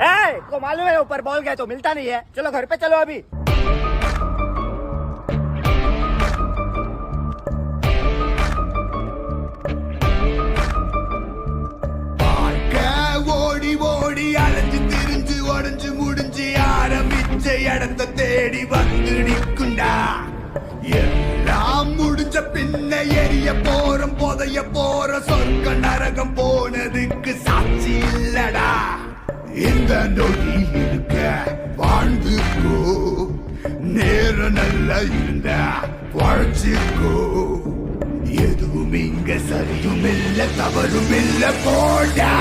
को मालूम है ऊपर बॉल गया तो मिलता नहीं है। चलो घर पे चलो अभी। ஓடி ஓடி அலைஞ்சு திரிஞ்சு உடஞ்சு முடிஞ்சு ஆரம்பிச்ச இடத்த தேடி வந்து நிற்குண்டா. எல்லாம் முடிஞ்ச பின்ன எரிய போறோம் புதைய போற சொர்க்க நரகம் போனதுக்கு சாட்சி இல்லடா. இந்த நொடி இருக்க வாழ்ந்துக்கோ, நேரம் நல்லா இருந்த வாழ்ச்சிக்கோ. எதுவும் இங்க சரியும் இல்ல தவறும் இல்ல போடா.